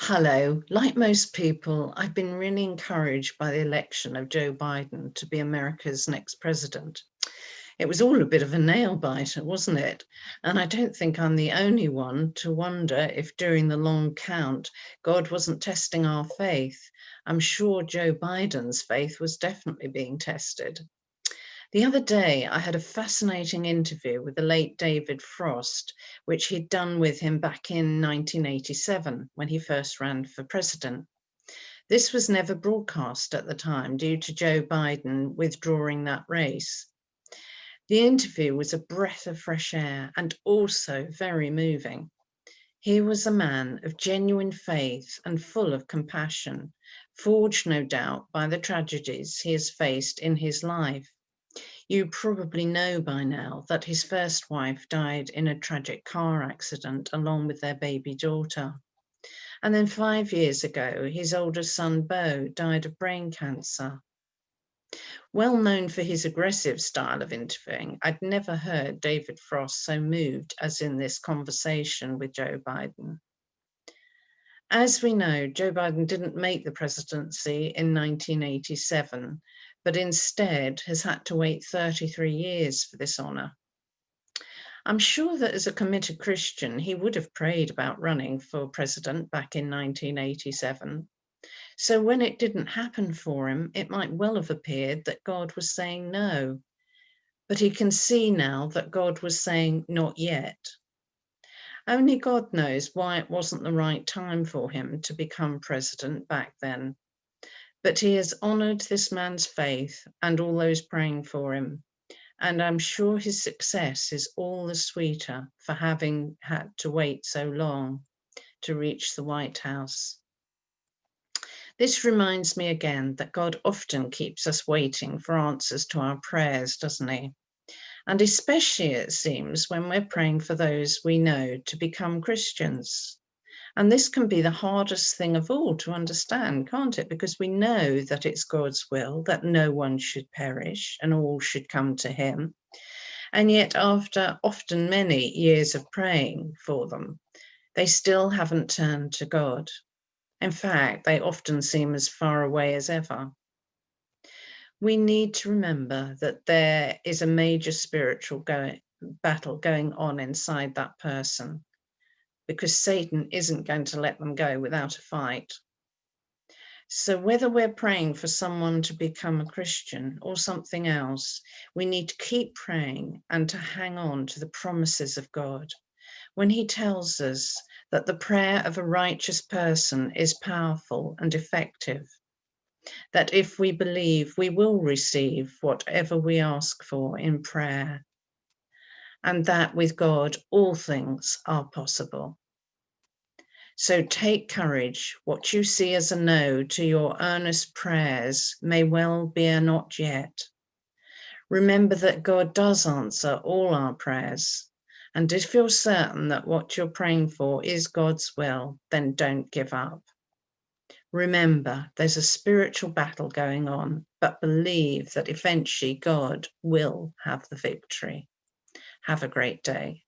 Hello. Like most people, I've been really encouraged by the election of Joe Biden to be America's next president. It was all a bit of a nail biter, wasn't it? And I don't think I'm the only one to wonder if during the long count, God wasn't testing our faith. I'm sure Joe Biden's faith was definitely being tested. The other day, I had a fascinating interview with the late David Frost, which he'd done with him back in 1987 when he first ran for president. This was never broadcast at the time due to Joe Biden withdrawing that race. The interview was a breath of fresh air and also very moving. He was a man of genuine faith and full of compassion, forged no doubt by the tragedies he has faced in his life. You probably know by now that his first wife died in a tragic car accident along with their baby daughter. And then 5 years ago, his older son, Beau, died of brain cancer. Well known for his aggressive style of interviewing, I'd never heard David Frost so moved as in this conversation with Joe Biden. As we know, Joe Biden didn't make the presidency in 1987, but instead has had to wait 33 years for this honor. I'm sure that as a committed Christian, he would have prayed about running for president back in 1987. So when it didn't happen for him, it might well have appeared that God was saying no. But he can see now that God was saying not yet. Only God knows why it wasn't the right time for him to become president back then. But he has honored this man's faith and all those praying for him. And I'm sure his success is all the sweeter for having had to wait so long to reach the White House. This reminds me again that God often keeps us waiting for answers to our prayers, doesn't he? And especially, it seems, when we're praying for those we know to become Christians. And this can be the hardest thing of all to understand, can't it? Because we know that it's God's will that no one should perish and all should come to him. And yet, after often many years of praying for them, they still haven't turned to God. In fact, they often seem as far away as ever. We need to remember that there is a major spiritual battle going on inside that person, because Satan isn't going to let them go without a fight. So whether we're praying for someone to become a Christian or something else, we need to keep praying and to hang on to the promises of God. When he tells us that the prayer of a righteous person is powerful and effective, that if we believe, we will receive whatever we ask for in prayer, and that with God, all things are possible. So take courage. What you see as a no to your earnest prayers may well be a not yet. Remember that God does answer all our prayers. And if you're certain that what you're praying for is God's will, then don't give up. Remember, there's a spiritual battle going on, but believe that eventually God will have the victory. Have a great day.